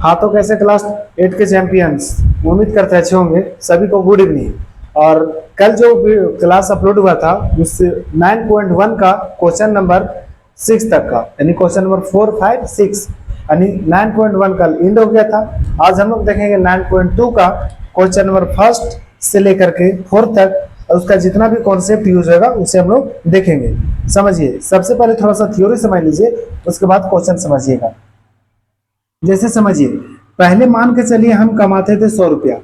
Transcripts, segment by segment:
हाँ तो कैसे क्लास 8 के चैंपियंस, उम्मीद करते हैं अच्छे होंगे। सभी को गुड इवनिंग। और कल जो क्लास अपलोड हुआ था उस 9.1 का क्वेश्चन नंबर 6 तक का, यानी क्वेश्चन नंबर 4, 5, 6, यानी 9.1 कल एंड हो गया था। आज हम लोग देखेंगे 9.2 का क्वेश्चन नंबर 1 से लेकर के 4 तक, और उसका जितना भी कॉन्सेप्ट यूज होगा उसे हम लोग देखेंगे। समझिए, सबसे पहले थोड़ा सा थ्योरी समझ लीजिए, उसके बाद क्वेश्चन समझिएगा। जैसे समझिए, पहले मान के चलिए हम कमाते थे 100 रुपया,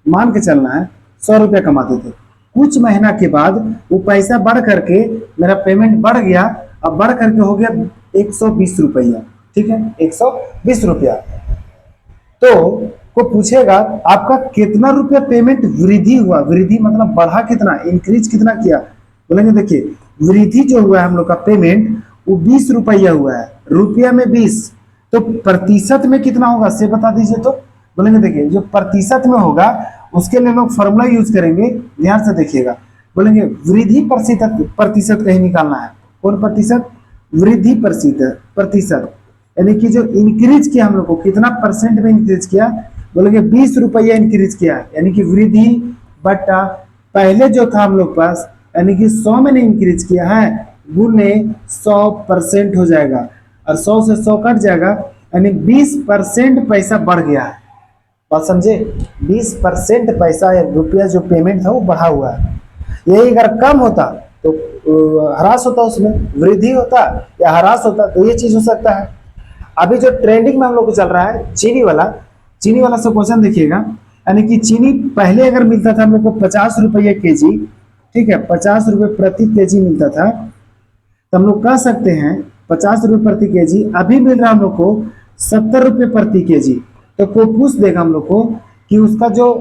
मान के चलना है 100 रुपया कमाते थे। कुछ महीना के बाद वो पैसा बढ़ करके मेरा पेमेंट बढ़ गया, अब बढ़ करके हो गया 120 रुपया। ठीक है, 120 रुपया। तो को पूछेगा आपका कितना रुपया पेमेंट वृद्धि हुआ। वृद्धि मतलब बढ़ा कितना, इंक्रीज कितना किया। बोलेंगे देखिए, वृद्धि जो हुआ है हम लोग का पेमेंट वो 20 रुपया हुआ है, रुपया में 20, तो प्रतिशत में कितना होगा से बता दीजिए। तो बोलेंगे देखिए, जो प्रतिशत में होगा उसके लिए लोग फॉर्मूला यूज करेंगे, ध्यान से देखिएगा। बोलेंगे वृद्धि प्रतिशत, प्रतिशत कहीं निकालना है। कौन प्रतिशत? वृद्धि प्रतिशत, यानी कि जो इंक्रीज किया हम लोग को, कितना परसेंट में इंक्रीज किया। बोलेंगे 20 रुपया इंक्रीज किया, यानी कि वृद्धि बटा पहले जो था हम लोग पास, यानी कि 100 में नहीं इंक्रीज किया है, गुने 100% हो जाएगा, और 100 से 100 कट जाएगा, यानी 20% पैसा बढ़ गया है। बात समझे, 20% पैसा या रुपया जो पेमेंट था वो बढ़ा हुआ है। यही अगर कम होता तो ह्रास होता, उसमें वृद्धि होता या ह्रास होता, तो ये चीज हो सकता है। अभी जो ट्रेंडिंग में हम लोग को चल रहा है चीनी वाला से क्वेश्चन देखिएगा। यानी कि चीनी पहले अगर मिलता था हम लोग को 50 रुपये के जी, ठीक है, 50 रुपये प्रति के जी मिलता था, तो हम लोग कह सकते हैं 50 रुपये प्रति के जी। अभी मिल रहा है हम लोग को 70 रुपये प्रति के जी। तो कोई पूछ देगा हम लोग को कि उसका जो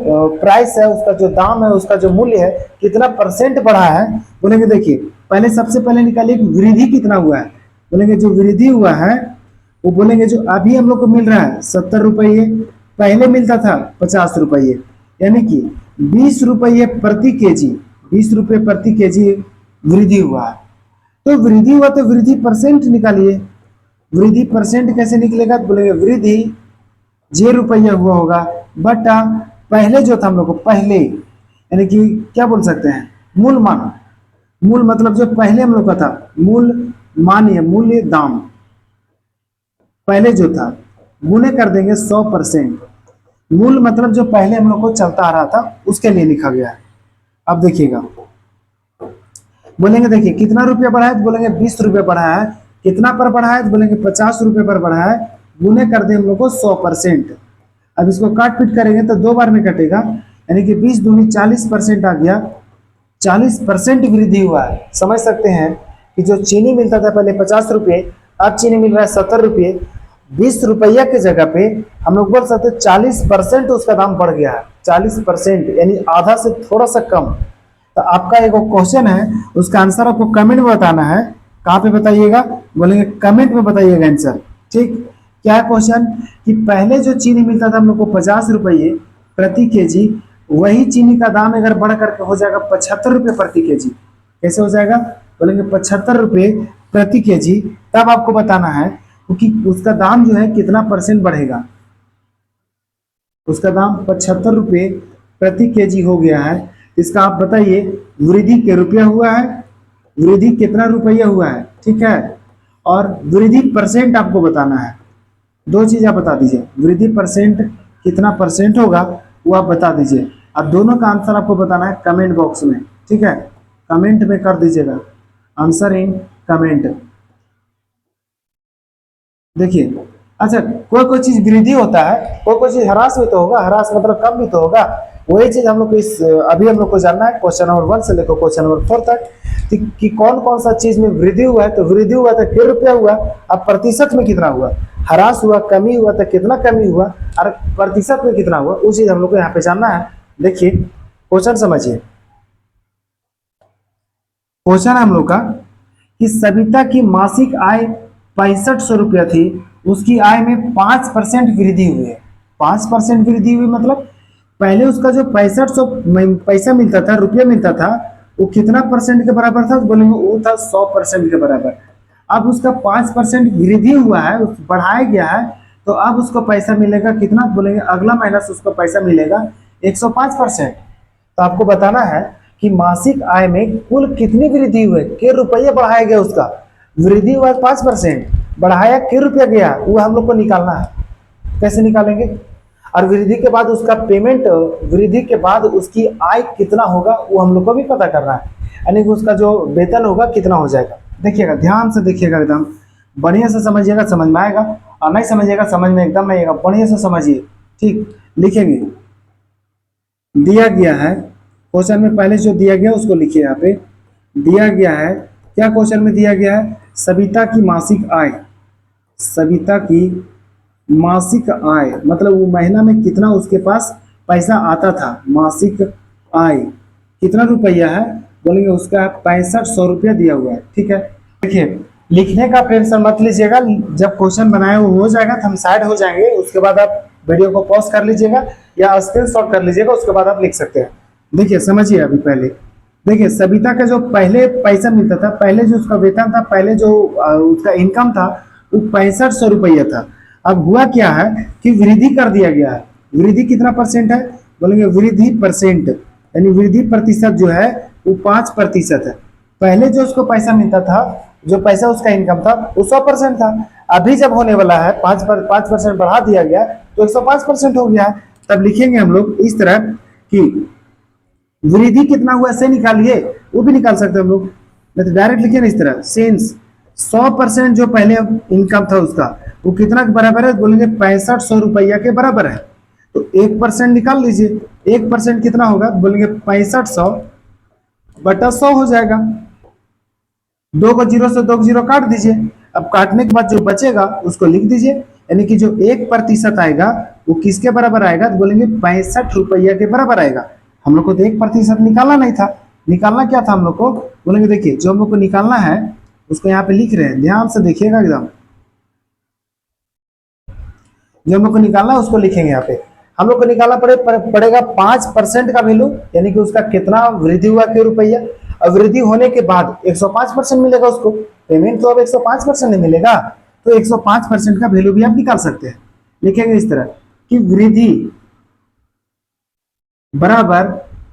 प्राइस है, उसका जो दाम है, उसका जो मूल्य है, कितना परसेंट बढ़ा है। बोलेंगे देखिए, पहले सबसे पहले निकालिए कि वृद्धि कितना हुआ है। बोलेंगे जो वृद्धि हुआ है वो, बोलेंगे जो अभी हम लोग को मिल रहा है 70 रुपये, पहले मिलता था 50 रुपये, यानी कि 20 रुपये प्रति के जी, 20 रुपये प्रति के जी वृद्धि हुआ है। तो वृद्धि हुआ तो वृद्धि परसेंट निकालिए। वृद्धि परसेंट कैसे निकलेगा? तो बोलेंगे वृद्धि जे रुपया हुआ होगा बटा पहले जो था हम लोग को, पहले यानी कि क्या बोल सकते हैं, मूल मान। मूल मतलब जो पहले हम लोग का था, मूल मान या मूल्य दाम पहले जो था, गुने कर देंगे 100%। मूल मतलब जो पहले हम लोग को चलता आ रहा था उसके लिए लिखा गया है। अब देखिएगा, बोलेंगे देखिए कितना रुपया बढ़ा है, तो बोलेंगे 20 रुपये बढ़ा है। कितना पर बढ़ा है, तो बोलेंगे 50 रुपये पर बढ़ा है, गुने कर दे हम लोग को 100%। अब इसको काट पीट करेंगे तो 2 बार में कटेगा, यानी कि 20 दूनी 40% आ गया। 40% वृद्धि हुआ है। समझ सकते हैं कि जो चीनी मिलता था पहले 50 रुपये, अब चीनी मिल रहा है 70 रुपये। 20 रुपया के जगह पे हम लोग बोल सकते हैं 40% उसका दाम बढ़ गया है। 40% यानी आधा से थोड़ा सा कम। तो आपका एक क्वेश्चन है, उसका आंसर आपको कमेंट में बताना है। कहाँ पे बताइएगा? बोलेंगे कमेंट में बताइएगा आंसर। ठीक, क्या है क्वेश्चन कि पहले जो चीनी मिलता था हम लोग को 50 रुपये प्रति के जी, वही चीनी का दाम अगर बढ़ करके हो जाएगा 75 रुपये प्रति के जी। कैसे हो जाएगा? बोलेंगे 75 रुपये प्रति के जी। तब आपको बताना है कि उसका दाम जो है कितना परसेंट बढ़ेगा। उसका दाम 75 रुपये प्रति के जी हो गया है। इसका आप बताइए वृद्धि के रुपया हुआ है, वृद्धि कितना रुपया हुआ है, ठीक है, और वृद्धि परसेंट आपको बताना है। 2 चीज आप बता दीजिए, वृद्धि परसेंट कितना परसेंट होगा वो आप बता दीजिए। अब दोनों का आंसर आपको बताना है कमेंट बॉक्स में, ठीक है, कमेंट में कर दीजिएगा, आंसर इन कमेंट। देखिए, अच्छा, कोई चीज वृद्धि होता है, कोई चीज ह्रास भी तो होगा, ह्रास मतलब कम भी तो होगा। वही चीज हम लोग को इस अभी हम लोग को जानना है क्वेश्चन नंबर 1 से लेकर क्वेश्चन नंबर 4 तक कि कौन कौन सा चीज में वृद्धि हुआ है। तो वृद्धि हुआ तो कितना रुपया हुआ, अब प्रतिशत में कितना हुआ, ह्रास हुआ, कमी हुआ तो कितना कमी हुआ, और प्रतिशत में कितना हुआ, वो चीज हम लोग को यहाँ पे जानना है। देखिए क्वेश्चन समझिए, क्वेश्चन हम लोग का कि सविता की मासिक आय 6500 रुपया थी, उसकी आय में 5% वृद्धि हुई है। 5% वृद्धि हुई मतलब पहले उसका जो 6500 पैसा मिलता था, रुपया मिलता था, वो कितना परसेंट के बराबर था? तो बोलेंगे वो था 100% के बराबर। अब उसका 5% वृद्धि हुआ है, बढ़ाया गया है, तो अब उसको पैसा मिलेगा कितना, बोलेंगे अगला महीना से उसको पैसा मिलेगा 105%। तो आपको बताना है कि मासिक आय में कुल कितनी वृद्धि हुई, के रुपये बढ़ाया गया, उसका वृद्धि हुआ 5%, बढ़ाया के रुपया गया, वो हम लोग को निकालना है। कैसे निकालेंगे, और वृद्धि के बाद उसका पेमेंट, वृद्धि के बाद उसकी आय कितना होगा वो हम लोग को भी पता करना है, यानी कि उसका जो वेतन होगा कितना हो जाएगा। देखिएगा, ध्यान से देखिएगा, एकदम बढ़िया से समझिएगा, समझ में आएगा, और नहीं समझिएगा समझ में एकदम नहीं आएगा, बढ़िया से समझिए। ठीक, लिखेंगे, दिया गया है क्वेश्चन में, पहले जो दिया गया उसको लिखिए। यहाँ पे दिया गया है, क्या क्वेश्चन में दिया गया है, सविता की मासिक आय, सविता की मासिक आय मतलब वो महीना में कितना उसके पास पैसा आता था, मासिक आय कितना रुपया है, बोलेंगे उसका 6500 रुपया दिया हुआ है। ठीक है, देखिए लिखने का टेंशन मत लीजिएगा, जब क्वेश्चन बनाए हो जाएगा तो हम साइड हो जाएंगे, उसके बाद आप वीडियो को पॉज कर लीजिएगा या स्क्रीनशॉट कर लीजिएगा, उसके बाद आप लिख सकते हैं। देखिए समझिए, अभी पहले देखिए सविता का जो पहले पैसा मिलता था, पहले जो उसका वेतन था, पहले जो उसका इनकम था वो 6500 रुपया था। अब हुआ क्या है कि वृद्धि कर दिया गया है। वृद्धि कितना परसेंट है, बोलेंगे वृद्धि परसेंट, यानी वृद्धि प्रतिशत जो है वो 5% है। पहले जो उसको पैसा मिलता था, जो पैसा उसका इनकम था वो 100% था। अभी जब होने वाला है 5% बढ़ा दिया गया तो 105% हो गया है। तब लिखेंगे हम लोग इस तरह कि वृद्धि कितना हुआ से निकालिए, वो भी निकाल सकते हैं हम लोग, नहीं तो डायरेक्ट लिखिए ना इस तरह, सिंस 100% जो पहले इनकम था उसका वो कितना के बराबर है, बोलेंगे 6500 रुपया के बराबर है। तो 1% निकाल लीजिए, 1% कितना होगा, बोलेंगे 6500 बटा 100 हो जाएगा। 2 को 0 से 2 को 0 काट दीजिए। अब काटने के बाद जो बचेगा उसको लिख दीजिए, यानी कि जो 1% आएगा वो किसके बराबर आएगा, तो बोलेंगे 65 रुपया के बराबर आएगा। हम लोग को तो 1% निकालना नहीं था, निकालना क्या था हम लोग को, बोलेंगे देखिए जो हम लोग को निकालना है उसको यहाँ पे लिख रहे हैं, ध्यान से देखिएगा एकदम, जो हम लोग को निकालना है उसको लिखेंगे यहाँ पे। हम लोग को निकालना पड़ेगा 5% का वैल्यू, यानी कि उसका कितना वृद्धि हुआ के रुपया, और वृद्धि होने के बाद 105% मिलेगा उसको, पेमेंट तो अब 105% नहीं मिलेगा, तो 105% का वैल्यू भी आप निकाल सकते हैं। लिखेंगे इस तरह कि वृद्धि बराबर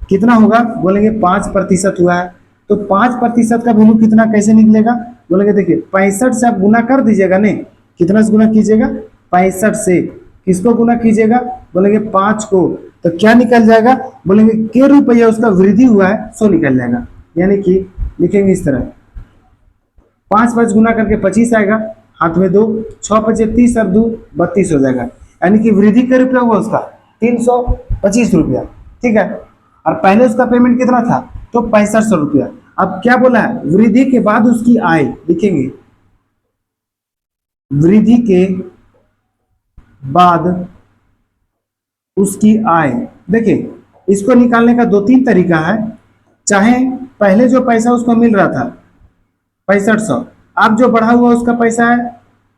कितना होगा, बोलेंगे 5% हुआ है, तो 5% का वैल्यू कितना कैसे निकलेगा, बोलेंगे देखिए 65 से आप गुना कर दीजिएगा, नहीं कितना से गुना कीजिएगा, 65 से, किसको गुना कीजिएगा, बोलेंगे 5 को, तो क्या निकल जाएगा, बोलेंगे के रुपया उसका वृद्धि हुआ है 100 निकल जाएगा। यानी कि लिखेंगे इस तरह 5 गुना करके 25 आएगा, हाथ में 2, 6 5 30 और 2 32 हो जाएगा, यानी कि वृद्धि के रुपया हुआ उसका 325 रुपया। ठीक है, और पहले उसका पेमेंट कितना था, तो 6500 रुपया। अब क्या बोला है, वृद्धि के बाद उसकी आय, लिखेंगे वृद्धि के बाद उसकी आय। देखिए इसको निकालने का 2-3 तरीका है, चाहे पहले जो पैसा उसको मिल रहा था 6500, अब जो बढ़ा हुआ उसका पैसा है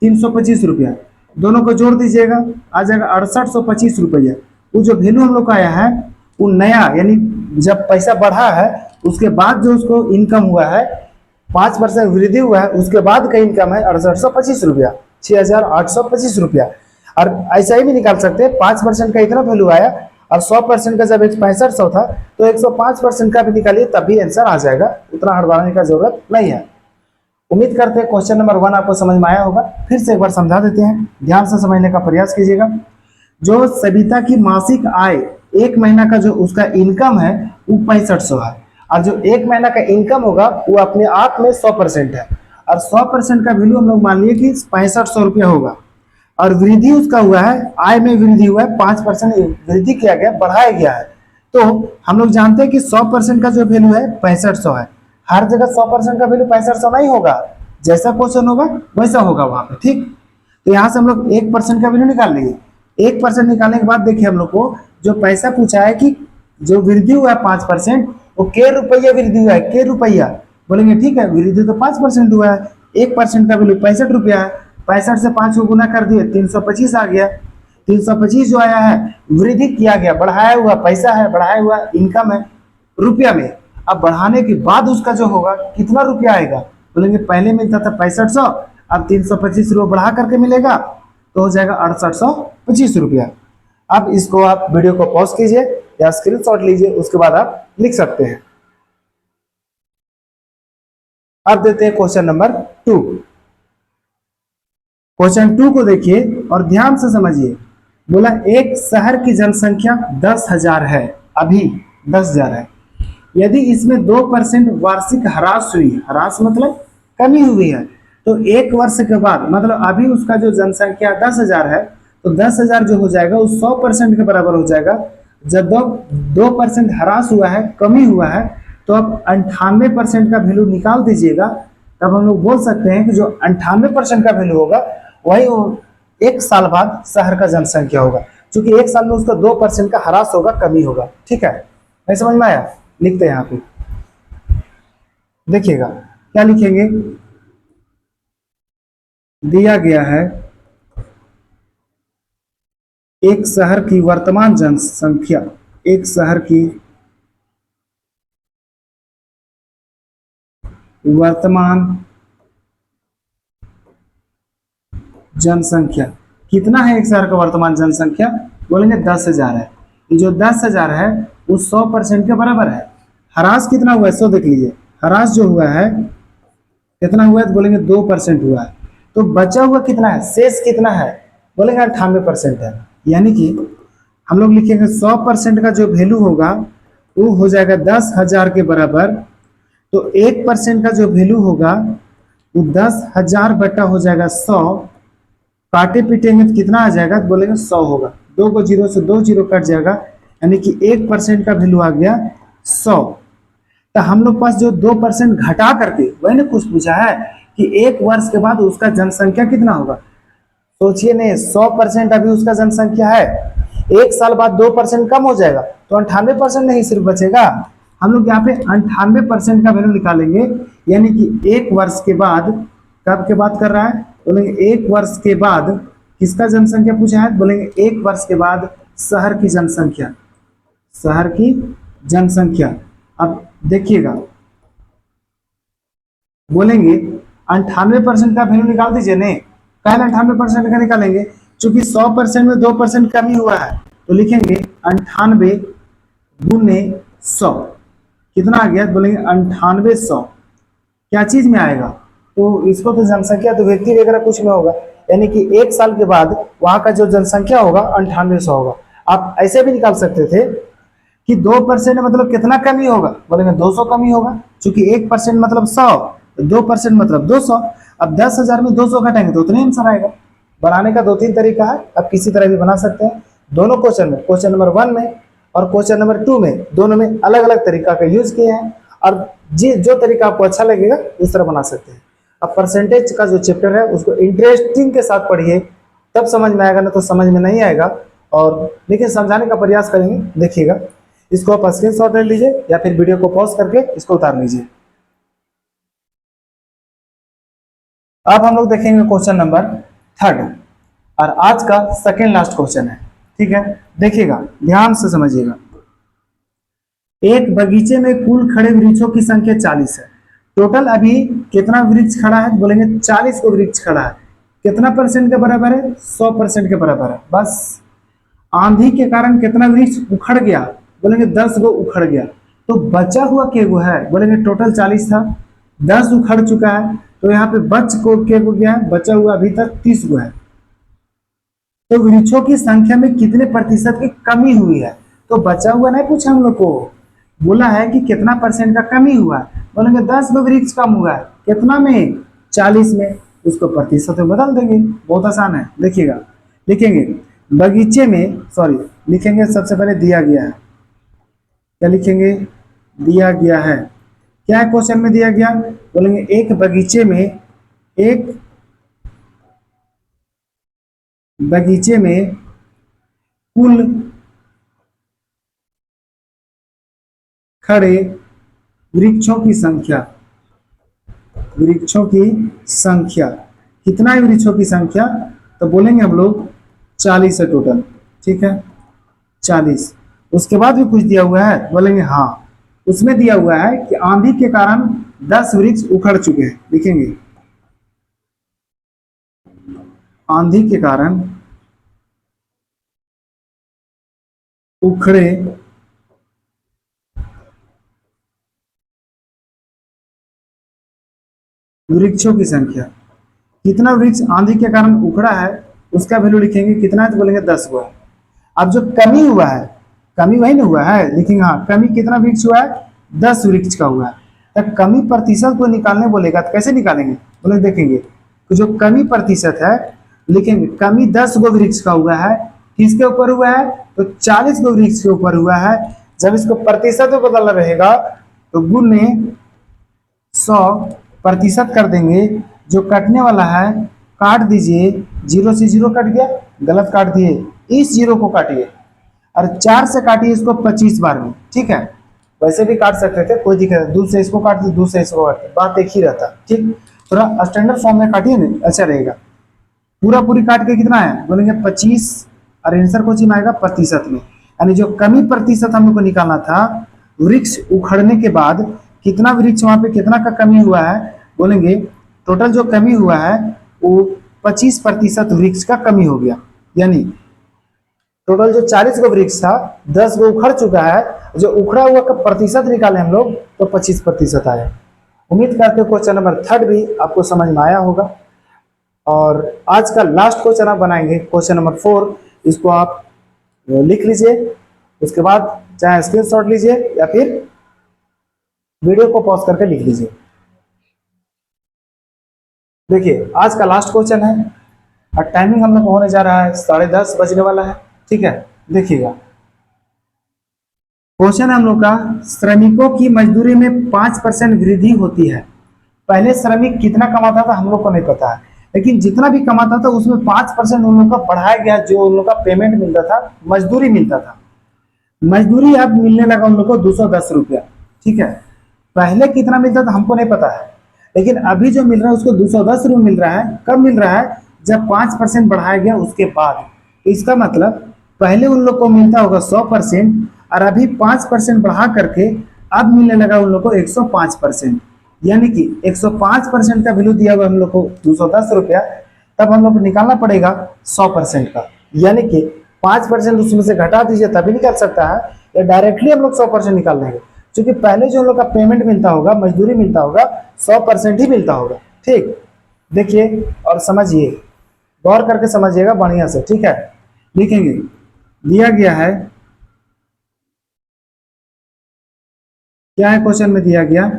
325 रुपया, दोनों को जोड़ दीजिएगा आ जाएगा 6825 रुपया। वो जो वैल्यू हम लोग का आया है वो नया, यानी जब पैसा बढ़ा है उसके बाद जो उसको इनकम हुआ है 5% वृद्धि हुआ है, उसके बाद का इनकम है 6825 रुपया, 6825 रुपया। और ऐसा ही भी निकाल सकते हैं, 5% का इतना वैल्यू आया और 100% का जब 6500 था तो 105% का भी निकालिए, तब भी आंसर आ जाएगा, उतना हड़बड़ाने का जरूरत नहीं है। उम्मीद करते हैं क्वेश्चन नंबर 1 आपको समझ में आया होगा। फिर से एक बार समझा देते हैं, ध्यान से समझने का प्रयास कीजिएगा। जो सविता की मासिक आय, एक महीना का जो उसका इनकम है वो 6500 है, और जो एक महीना का इनकम होगा वो अपने आप में 100% है, और 100% का वैल्यू हम लोग मान लिए कि 6500 रुपया होगा, और वृद्धि उसका हुआ है, आय में वृद्धि हुआ है, 5% वृद्धि किया गया, बढ़ाया गया है। तो हम लोग जानते हैं कि 100% का जो वैल्यू है 6500 है। हर जगह 100% का वैल्यू 6500 नहीं होगा, जैसा क्वेश्चन होगा वैसा होगा वहां पे। ठीक, तो यहाँ से हम लोग 1% का वैल्यू निकाल लेंगे। 1% निकालने के बाद देखिए हम लोग को जो पैसा पूछा है कि जो वृद्धि हुआ है 5%, वो के रुपया वृद्धि हुआ है, के रुपया, बोलेंगे ठीक है वृद्धि तो 5% हुआ है, 1% का वैल्यू 65 रुपया है, 65 से 5 को गुना कर दिए 325 आ गया। 325 जो आया है वृद्धि किया गया, बढ़ाया हुआ पैसा है, बढ़ाया हुआ इनकम है रुपया में। अब बढ़ाने के बाद उसका जो होगा कितना रुपया आएगा, बोलेंगे पहले मिलता था 6500, अब 325 रुपये बढ़ा करके मिलेगा तो हो जाएगा 6825 रुपया। अब इसको आप वीडियो को पॉज कीजिए या स्क्रीनशॉट लीजिए, उसके बाद आप लिख सकते हैं। अब देते हैं क्वेश्चन नंबर 2। क्वेश्चन 2 को देखिए और ध्यान से समझिए। बोला एक शहर की जनसंख्या 10,000 है, अभी 10,000 है। यदि इसमें 2% वार्षिक ह्रास हुई, ह्रास मतलब कमी हुई है, तो एक वर्ष के बाद, मतलब अभी उसका जो जनसंख्या 10,000 है, तो 10,000 जो हो जाएगा वो 100% के बराबर हो जाएगा। जब 2% ह्रास हुआ है, कमी हुआ है, तो अब 98% का वैल्यू निकाल दीजिएगा। तब हम लोग बोल सकते हैं कि जो 98% का वैल्यू होगा वही वो एक साल बाद शहर का जनसंख्या होगा, क्योंकि एक साल में उसका 2% का ह्रास होगा, कमी होगा। ठीक है, नहीं समझ में आया? लिखते हैं यहाँ पे, देखिएगा क्या लिखेंगे। दिया गया है एक शहर की वर्तमान जनसंख्या, एक शहर की वर्तमान जनसंख्या कितना है? एक शहर का वर्तमान जनसंख्या बोलेंगे 10,000 है। ये जो 10,000 है वो 100% के बराबर है। ह्रास कितना हुआ है सो देख लीजिए। ह्रास जो हुआ है कितना हुआ है तो बोलेंगे 2% हुआ है। तो बचा हुआ कितना है, शेष कितना है? बोलेंगे 98% है। यानी कि हम लोग लिखेंगे 100% का जो वैल्यू होगा वो हो जाएगा 10,000 के बराबर। तो 1% का जो वैल्यू होगा वो 10,000 बटा हो जाएगा 100। काटे पीटेंगे तो कितना आ जाएगा तो बोलेंगे 100 होगा। 2 को 0 से 2 0 कट जाएगा, यानी कि 1% का वैल्यू आ गया 100। तो हम लोग पास जो 2% घटा करके, वही ना कुछ पूछा है कि एक वर्ष के बाद उसका जनसंख्या कितना होगा। सोचिए नहीं, 100% अभी उसका जनसंख्या है, एक साल बाद 2% कम हो जाएगा तो 98% नहीं सिर्फ बचेगा। हम लोग यहाँ पे 98% का वैल्यू निकालेंगे, यानी कि एक वर्ष के बाद, कब के बाद कर रहा है बोलेंगे एक वर्ष के बाद किसका जनसंख्या पूछा है, बोलेंगे एक वर्ष के बाद शहर की जनसंख्या, शहर की जनसंख्या। अब देखिएगा बोलेंगे 98% का वैल्यू निकाल दीजिए। नहीं, पहले 98% का निकालेंगे, चूंकि 100% में 2% कमी हुआ है, तो लिखेंगे 98 गुने 100। कितना आ गया बोलेंगे 9800। क्या चीज में आएगा, तो इसको तो जनसंख्या तो व्यक्ति वगैरह कुछ में होगा, यानी कि एक साल के बाद वहां का जो जनसंख्या होगा 9800 होगा। आप ऐसे भी निकाल सकते थे कि 2% मतलब कितना कमी होगा, बोलेंगे 200 कमी होगा, क्योंकि 1% मतलब 100, 2% मतलब 200। अब 10,000 में 200 घटाएंगे तो उतने आंसर आएगा। बनाने का 2-3 तरीका है, आप किसी तरह भी बना सकते हैं। दोनों क्वेश्चन में, क्वेश्चन नंबर 1 में और क्वेश्चन नंबर 2 में, दोनों में अलग अलग तरीका का यूज किए हैं, और जो तरीका आपको अच्छा लगेगा उस तरह बना सकते हैं। अब परसेंटेज का जो चैप्टर है उसको इंटरेस्टिंग के साथ पढ़िए, तब समझ में आएगा, ना तो समझ में नहीं आएगा। और लेकिन समझाने का प्रयास करेंगे, देखिएगा। इसको आप स्क्रीन शॉट ले लीजिए या फिर वीडियो को पॉज करके इसको उतार लीजिए। अब हम लोग देखेंगे क्वेश्चन नंबर 3 और आज का सेकेंड लास्ट क्वेश्चन है। ठीक है, देखिएगा ध्यान से समझिएगा। एक बगीचे में कुल खड़े वृक्षों की संख्या 40 है। टोटल अभी कितना वृक्ष खड़ा है, बोलेंगे 40 को वृक्ष खड़ा है। कितना परसेंट के बराबर है, 100% के बराबर है। बस आंधी के कारण कितना वृक्ष उखड़ गया, बोलेंगे 10 गो उखड़ गया। तो बचा हुआ के गो है, बोलेंगे टोटल 40 था, 10 उखड़ चुका है, तो यहाँ पे बच को के गो गया है, बचा हुआ अभी तक 30 गो है। तो वृक्षों की संख्या में कितने प्रतिशत की कमी हुई है, तो बचा हुआ नहीं पूछा हम लोग को, बोला है कि कितना परसेंट का कमी हुआ है, बोलेंगे 10 गो वृक्ष कम हुआ है, कितना में, 40 में, उसको प्रतिशत में बदल देंगे। बहुत आसान है, देखिएगा। लिखेंगे बगीचे में, सॉरी लिखेंगे सबसे पहले दिया गया है, क्या लिखेंगे, दिया गया है। क्या क्वेश्चन में दिया गया, बोलेंगे एक बगीचे में, एक बगीचे में कुल खड़े वृक्षों की संख्या, वृक्षों की संख्या कितना है, वृक्षों की संख्या, तो बोलेंगे हम लोग 40 है टोटल। ठीक है, 40। उसके बाद भी कुछ दिया हुआ है, बोलेंगे हाँ, उसमें दिया हुआ है कि आंधी के कारण 10 वृक्ष उखड़ चुके हैं। लिखेंगे आंधी के कारण उखड़े वृक्षों की संख्या। कितना वृक्ष आंधी के कारण उखड़ा है उसका वैल्यू लिखेंगे, कितना है तो बोलेंगे 10 हुआ है। अब जो कमी हुआ है, कमी वही ना हुआ है, लेकिन हाँ कमी कितना वृक्ष हुआ है, 10 वृक्ष का हुआ है। तो कमी प्रतिशत को निकालने बोलेगा तो कैसे निकालेंगे, बोले देखेंगे तो जो कमी प्रतिशत है लिखेंगे, कमी 10 गो वृक्ष का हुआ है, किसके ऊपर हुआ है तो 40 गो वृक्ष के ऊपर हुआ है। जब इसको प्रतिशत में बदलना रहेगा तो गुने 100% कर देंगे, जो कटने वाला है काट दीजिए, 0 से 0 कट गया, गलत काट दिए, इस 0 को काटिए और 4 से काटिए इसको 25 बार में, ठीक है। वैसे भी काट सकते थे, कोई दिक्कत नहीं, 2 से इसको काट दिए, 2 से इसको काट दिए, बात एक ही रहता, ठीक। थोड़ा स्टैंडर्ड फॉर्म में काटिए ना, अच्छा रहेगा। पूरा पूरी काट के कितना है बोलेंगे 25, और आंसर को चिन्ह आएगा प्रतिशत में, यानी जो कमी प्रतिशत हम लोग को निकालना था, वृक्ष उखड़ने के बाद कितना वृक्ष वहां पे कितना का कमी हुआ है, बोलेंगे टोटल जो कमी हुआ है वो 25% वृक्ष का कमी हो गया। यानी टोटल जो 40 गो वृक्ष था 10 गो उखड़ चुका है, जो उखड़ा हुआ का प्रतिशत निकाले हम लोग तो 25% आया। उम्मीद करते क्वेश्चन नंबर 3 भी आपको समझ में आया होगा। और आज का लास्ट क्वेश्चन आप बनाएंगे क्वेश्चन नंबर 4, इसको आप लिख लीजिए, उसके बाद चाहे स्क्रीनशॉट लीजिए या फिर वीडियो को पॉज करके लिख लीजिए। देखिए आज का लास्ट क्वेश्चन है और टाइमिंग हम लोग होने जा रहा है 10:30 बजने वाला है, ठीक है। देखिएगा क्वेश्चन हम लोग का, श्रमिकों की मजदूरी में 5% वृद्धि होती है। पहले श्रमिक कितना कमाता था हम लोग को नहीं पता है, लेकिन जितना भी कमाता था उसमें 5% उन लोग का बढ़ाया गया, जो उन लोग का पेमेंट मिलता था, मजदूरी मिलता था। मजदूरी अब मिलने लगा उन लोग को 210 रुपया, ठीक है। पहले कितना मिलता था हमको नहीं पता है, लेकिन अभी जो मिल रहा है उसको 210 रुपये मिल रहा है। कब मिल रहा है, जब 5% बढ़ाया गया उसके बाद। तो इसका मतलब पहले उन लोग को मिलता होगा 100%, और अभी 5% बढ़ा करके अब मिलने लगा उन लोग को 105%। यानी कि 105% का वैल्यू दिया हुआ हम लोग को 210 रुपया, तब हम लोग को निकालना पड़ेगा 100% का, यानी कि 5% उसमें से घटा दीजिए तभी निकल सकता है, या डायरेक्टली हम लोग 100% निकाल लेंगे, क्योंकि पहले जो हम लोग का पेमेंट मिलता होगा, मजदूरी मिलता होगा, 100% ही मिलता होगा, ठीक। देखिए और समझिए, गौर करके समझिएगा बढ़िया से, ठीक है। लिखेंगे, दिया गया है, क्या है क्वेश्चन में दिया गया,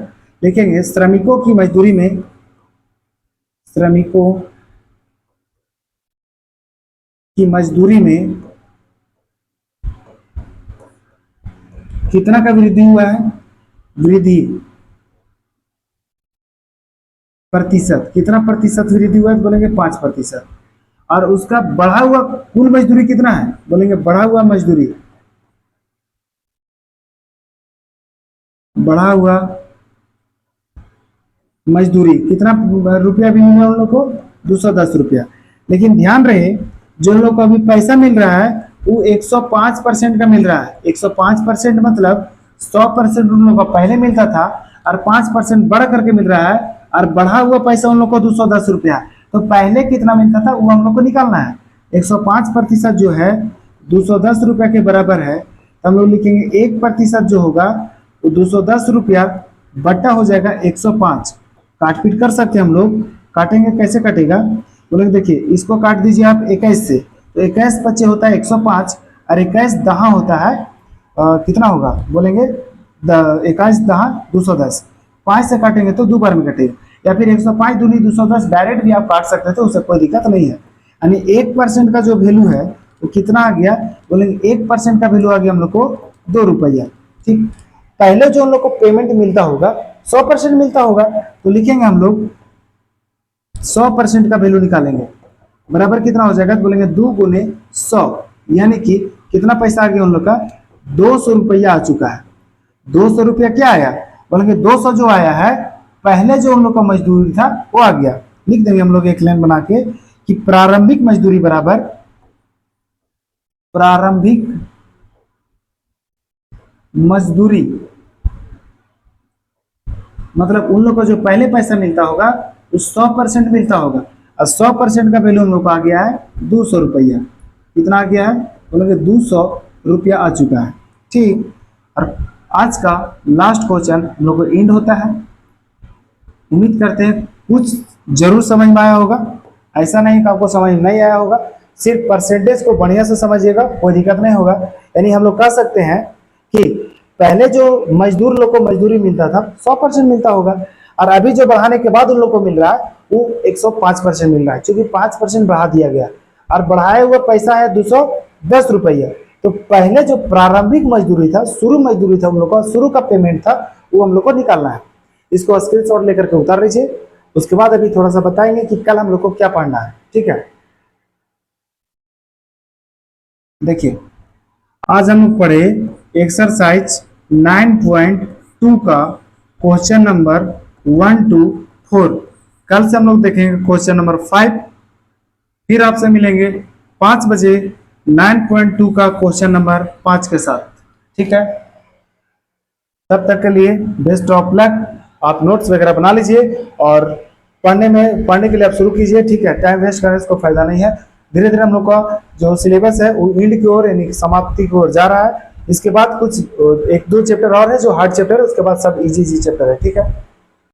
लिखेंगे श्रमिकों की मजदूरी में, श्रमिकों की मजदूरी में कितना का वृद्धि हुआ है, वृद्धि प्रतिशत, कितना प्रतिशत वृद्धि हुआ है तो बोलेंगे 5%। और उसका बढ़ा हुआ कुल मजदूरी कितना है, बोलेंगे बढ़ा हुआ मजदूरी, बढ़ा हुआ मजदूरी कितना रुपया भी मिला उन लोग को, 210 रुपया। लेकिन ध्यान रहे जो लोग को अभी पैसा मिल रहा है वो 105% का मिल रहा है। 105% मतलब 100% उन लोग को पहले मिलता था और 5% बढ़ करके मिल रहा है, और बढ़ा हुआ पैसा उन लोग को 210 रुपया। तो पहले कितना मिलता था वो हम लोग को निकालना है। 105% जो है 210 रुपया के बराबर है, तो हम लोग लिखेंगे 1% जो होगा वो 210 रुपया बट्टा हो जाएगा 105। काट पीट कर सकते हैं हम लोग, काटेंगे कैसे कटेगा बोलेंगे, देखिए इसको काट दीजिए आप 21 से, तो 21 बच्चे होता है 105, और 21 दहा होता है कितना होगा बोलेंगे 21 दहा 210। 5 से काटेंगे तो 2 बार में कटेगा, या फिर 105 दूनी 210 डायरेक्ट भी आप काट सकते थे, उससे कोई दिक्कत नहीं है। यानी 1% का जो वैल्यू है वो कितना आ गया, बोलेंगे 1% का वैल्यू आ गया हम लोग को 2 रुपया, ठीक। पहले जो हम लोग को पेमेंट मिलता होगा 100% मिलता होगा, तो लिखेंगे हम लोग 100% का वैल्यू निकालेंगे, बराबर कितना हो जाएगा तो बोलेंगे 2 गुने 100, यानी कि कितना पैसा आ गया उन लोग का 200 रुपया आ चुका है। 200 रुपया क्या आया, बोलेंगे 200 जो आया है पहले जो उन लोग का मजदूरी था वो आ गया। लिख देंगे हम लोग एक लाइन बना के कि प्रारंभिक मजदूरी बराबर प्रारंभिक मजदूरी, मतलब उन लोग को जो पहले पैसा मिलता होगा वो 100% मिलता होगा, और 100% का वैल्यू हम लोग को आ गया है 200 रुपया। कितना आ गया है? बोलोगे 200 रुपया आ चुका है। ठीक, और आज का लास्ट क्वेश्चन हम लोग को एंड होता है। उम्मीद करते हैं कुछ जरूर समझ में आया होगा, ऐसा नहीं कि आपको समझ नहीं आया होगा। सिर्फ परसेंटेज को बढ़िया से समझिएगा, कोई दिक्कत नहीं होगा। यानी हम लोग कह सकते हैं कि पहले जो मजदूर लोग को मजदूरी मिलता था 100% मिलता होगा, और अभी जो बढ़ाने के बाद उन लोग को मिल रहा है वो 105% मिल रहा है, क्योंकि 5% बढ़ा दिया गया और बढ़ाए हुए पैसा है 210 रुपया। तो पहले जो प्रारंभिक मजदूरी था, शुरू मजदूरी था, हम लोग का शुरू का पेमेंट था, वो हम लोग को निकालना है। इसको स्क्रीनशॉट लेकर के उतार लीजिए। उसके बाद अभी थोड़ा सा बताएंगे कि कल हम लोग को क्या पढ़ना है। ठीक है, देखिए आज हम लोग पढ़े एक्सरसाइज 9.2 का क्वेश्चन नंबर 1 to 4। कल से हम लोग देखेंगे क्वेश्चन नंबर 5। फिर आपसे मिलेंगे 5 बजे 9.2 का क्वेश्चन नंबर 5 के साथ। ठीक है, तब तक के लिए बेस्ट ऑफ लक। आप नोट्स वगैरह बना लीजिए और पढ़ने के लिए आप शुरू कीजिए। ठीक है, टाइम वेस्ट करने से कोई फायदा नहीं है। धीरे धीरे हम लोग का जो सिलेबस है वो एंड की ओर यानी समाप्ति की ओर जा रहा है। इसके बाद कुछ 1-2 चैप्टर और है जो हार्ड चैप्टर है, उसके बाद सब इजी चैप्टर है। ठीक है।